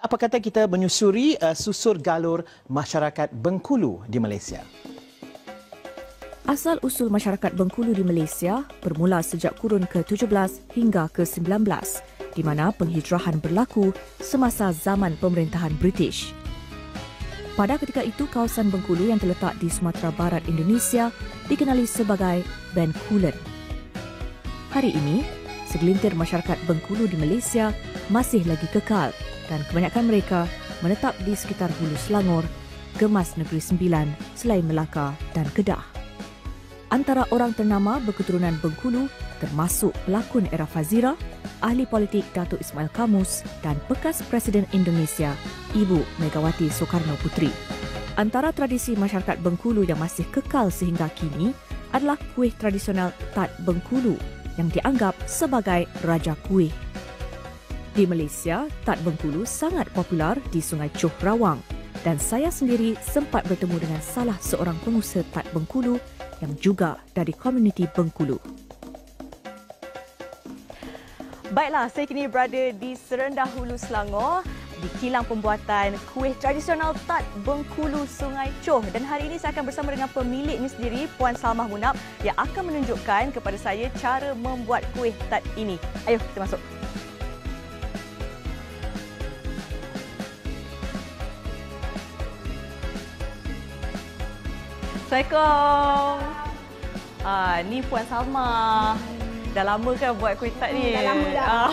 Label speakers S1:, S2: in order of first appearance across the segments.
S1: Apa kata kita menyusuri susur galur masyarakat Bengkulu di Malaysia?
S2: Asal-usul masyarakat Bengkulu di Malaysia bermula sejak kurun ke-17 hingga ke-19, di mana penghijrahan berlaku semasa zaman pemerintahan British. Pada ketika itu, kawasan Bengkulu yang terletak di Sumatera Barat Indonesia dikenali sebagai Bengkulen. Hari ini, segelintir masyarakat Bengkulu di Malaysia masih lagi kekal dan kebanyakan mereka menetap di sekitar Hulu Selangor, Gemas Negeri Sembilan, Selain Melaka dan Kedah. Antara orang ternama berketurunan Bengkulu termasuk pelakon era Fazira, ahli politik Datuk Ismail Kamus dan bekas Presiden Indonesia, Ibu Megawati Soekarno Puteri. Antara tradisi masyarakat Bengkulu yang masih kekal sehingga kini adalah kuih tradisional Tat Bengkulu yang dianggap sebagai raja kuih. Di Malaysia, Tat Bengkulu sangat popular di Sungai Choh Rawang dan saya sendiri sempat bertemu dengan salah seorang pengusaha Tat Bengkulu yang juga dari komuniti Bengkulu.
S3: Baiklah, saya kini berada di Serendah Hulu Selangor di kilang pembuatan kuih tradisional Tat Bengkulu Sungai Choh, dan hari ini saya akan bersama dengan pemiliknya sendiri, Puan Salmah Munab, yang akan menunjukkan kepada saya cara membuat kuih Tat ini. Ayo kita masuk. Assalamualaikum. Ni Puan Salmah. Dah lama kan buat kuih Tat ni?
S4: Dah lama dah.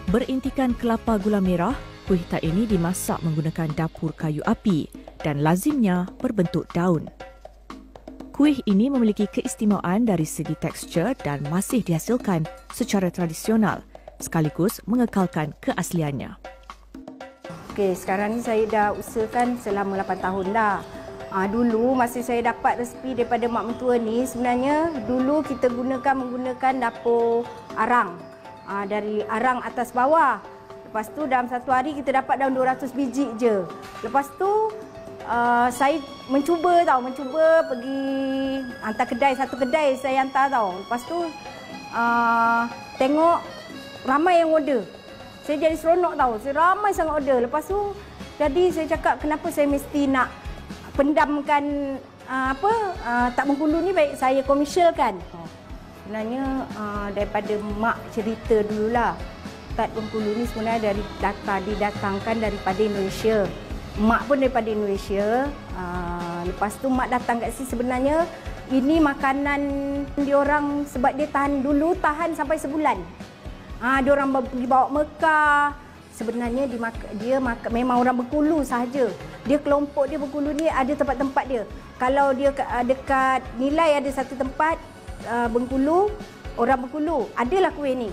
S2: Berintikan kelapa gula merah, kuih Tat ini dimasak menggunakan dapur kayu api dan lazimnya berbentuk daun. Kuih ini memiliki keistimewaan dari segi tekstur dan masih dihasilkan secara tradisional sekaligus mengekalkan keasliannya.
S4: Okey, sekarang ni saya dah usahakan selama 8 tahun dah. Dulu masa saya dapat resipi daripada mak mentua ni, sebenarnya dulu kita menggunakan dapur arang. Dari arang atas bawah. Lepas tu dalam satu hari kita dapat dalam 200 biji je. Lepas tu saya mencuba pergi hantar kedai, satu kedai saya hantar tau. Lepas tu tengok ramai yang order. Saya jadi seronok tau, saya ramai sangat order. Lepas tu jadi saya cakap kenapa saya mesti nak pendamkan Tat Bengkulu ni, baik saya komersialkan. Sebenarnya daripada mak cerita dululah, Tat Bengkulu ni sebenarnya didatangkan daripada Indonesia. Mak pun daripada Indonesia. Lepas tu mak datang kat sini, sebenarnya ini makanan diorang sebab dia tahan sampai sebulan. Diorang pergi bawa Mekah. Sebenarnya dia memang orang Bengkulu sahaja. Dia kelompok dia Bengkulu ni ada tempat-tempat dia. Kalau dia dekat Nilai ada satu tempat Bengkulu, orang Bengkulu, adalah kuih ni.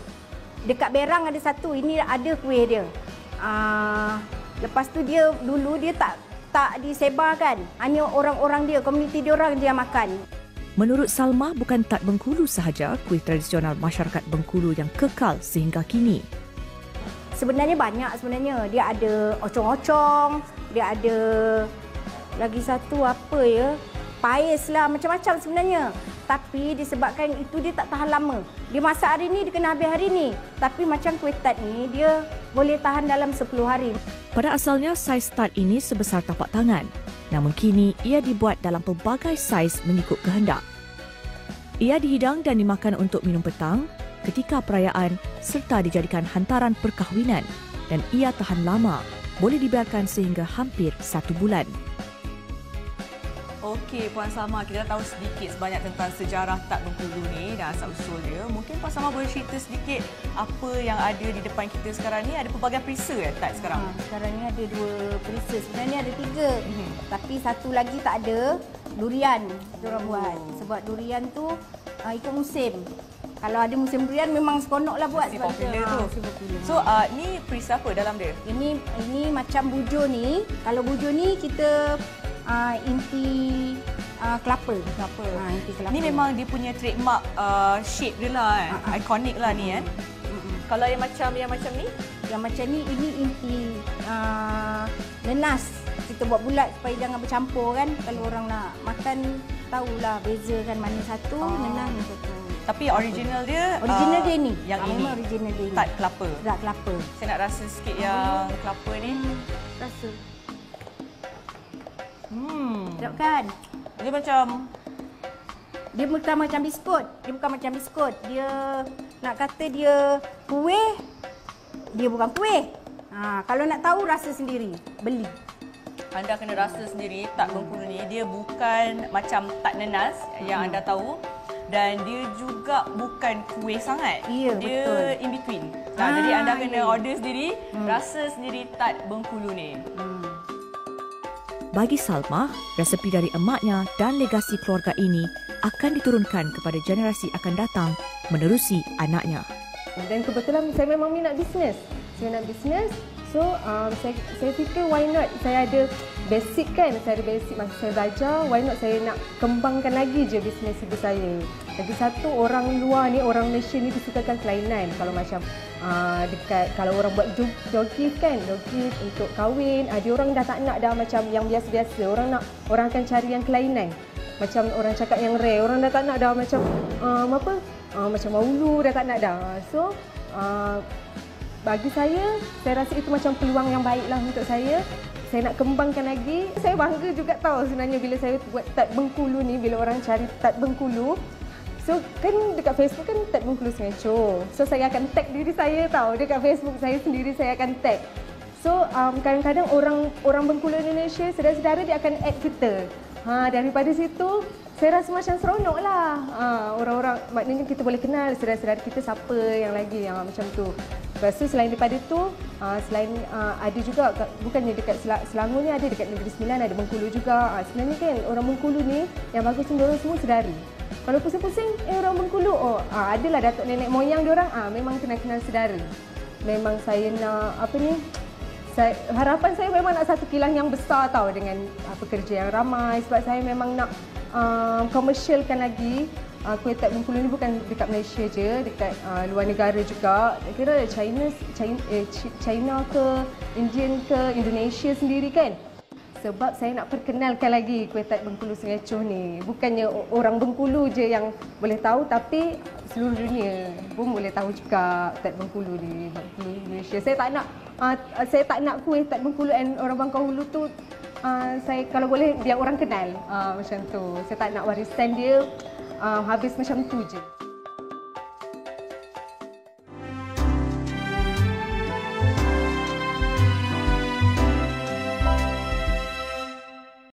S4: Dekat Berang ada satu, ini ada kuih dia. Lepas tu dulu dia tak disebarkan. Hanya orang-orang dia, komuniti dia orang je yang makan.
S2: Menurut Salmah, bukan Tat Bengkulu sahaja kuih tradisional masyarakat Bengkulu yang kekal sehingga kini.
S4: Sebenarnya banyak sebenarnya. Dia ada ocong-ocong, dia ada lagi satu apa ya? Pais lah, macam-macam sebenarnya. Tapi disebabkan itu dia tak tahan lama. Dia masak hari ni, dia kena habis hari ni. Tapi macam kuih Tat ni, dia boleh tahan dalam 10 hari.
S2: Pada asalnya, saiz Tat ini sebesar tapak tangan. Namun kini, ia dibuat dalam pelbagai saiz mengikut kehendak. Ia dihidang dan dimakan untuk minum petang, ketika perayaan serta dijadikan hantaran perkahwinan, dan ia tahan lama, boleh dibiarkan sehingga hampir 1 bulan.
S3: Okey, Puan Salmah, kita dah tahu sedikit sebanyak tentang sejarah Tat Bengkulu ni dan asal-usul dia. Mungkin Puan Salmah boleh cerita sedikit apa yang ada di depan kita sekarang ni. Ada pelbagai perisa Tat sekarang?
S4: Sekarang ni ada 2 perisa. Sebenarnya ada 3. Tapi satu lagi tak ada. Durian diorang buat. Sebab durian tu ikut musim. Kalau ada musim durian memang seronoklah buat.
S3: Mesti popular tu. So, ni perisa apa dalam dia?
S4: Ini macam bujur ni. Kalau bujur ni kita inti kelapa. Inti kelapa.
S3: Ni memang dia punya trademark shape dia lah, ikonik lah ni kan. Kalau yang macam ni?
S4: Yang macam ni, ini inti nenas. Kita buat bulat supaya jangan bercampur kan. Kalau orang nak makan, tahulah beza kan, mana satu, nenas, mana satu.
S3: Tapi original dia
S4: Original dia ni.
S3: yang ini.
S4: Memang original dia ni.
S3: Tart kelapa.
S4: Tak kelapa.
S3: Saya nak rasa sikit yang kelapa ni.
S4: Rasa.
S3: Sedap
S4: kan?
S3: Dia macam
S4: Dia bukan macam biskut. Dia bukan macam biskut. Dia nak kata dia kuih. Dia bukan kuih. Kalau nak tahu rasa sendiri, beli.
S3: anda kena rasa sendiri tart Bengkulu ni dia bukan macam tart nanas yang anda tahu dan dia juga bukan kuih sangat.
S4: Ya,
S3: dia
S4: betul.
S3: in between. Jadi anda kena order sendiri, rasa sendiri tart Bengkulu ni.
S2: Bagi Salma, resepi dari emaknya dan legasi keluarga ini akan diturunkan kepada generasi akan datang menerusi anaknya.
S5: Dan kebetulan saya memang minat bisnes. Saya nak bisnes. So, saya fikir why not? Saya ada basic kan? Saya ada basic masa saya belajar. Why not saya nak kembangkan lagi je bisnes ibu saya. Lagi satu, orang luar ni, orang Malaysia ni disukakan kelainan. Kalau macam kalau orang buat dog-gift kan, dog-gift untuk kahwin, dia orang dah tak nak dah macam yang biasa-biasa. Orang akan cari yang kelainan. Macam orang cakap yang rare, orang dah tak nak dah macam macam maulu dah tak nak dah. So bagi saya rasa itu macam peluang yang baiklah untuk saya. Saya nak kembangkan lagi. Saya bangga juga tahu sebenarnya bila saya buat tart Bengkulu ni, bila orang cari tart Bengkulu. So kan dekat Facebook kan tart Bengkulu Sungai Choh. So saya akan tag diri saya tahu dekat Facebook saya sendiri saya akan tag. So kadang-kadang orang Bengkulu Indonesia, saudara-saudara dia akan add kita. Daripada situ saya rasa macam seronok lah. Orang-orang, maknanya kita boleh kenal saudara-saudara kita siapa yang lagi yang macam tu. Lepas tu selain daripada tu, selain ada juga, bukannya dekat Selangor ni, ada dekat Negeri Sembilan, ada Bengkulu juga. Sebenarnya kan orang Bengkulu ni, yang bagus ni diorang semua saudara. Kalau pusing-pusing, orang Bengkulu, adalah datuk nenek moyang diorang, memang kenal-kenal saudara. Memang saya nak, harapan saya memang nak satu kilang yang besar tau dengan pekerja yang ramai sebab saya memang nak komersialkan lagi kuih tart Bengkulu ni bukan dekat Malaysia je, dekat luar negara juga. Kira China ke, Indian ke, Indonesia sendiri kan. Sebab saya nak perkenalkan lagi kuih tart Bengkulu Sungai Choh ni. Bukannya orang Bengkulu je yang boleh tahu tapi seluruh dunia pun boleh tahu juga tart Bengkulu ni, Bengkulu Indonesia. Saya tak nak kuih tart Bengkulu and orang Bangkahulu tu saya kalau boleh biar orang kenal macam tu. Saya tak nak warisan dia habis macam tu je.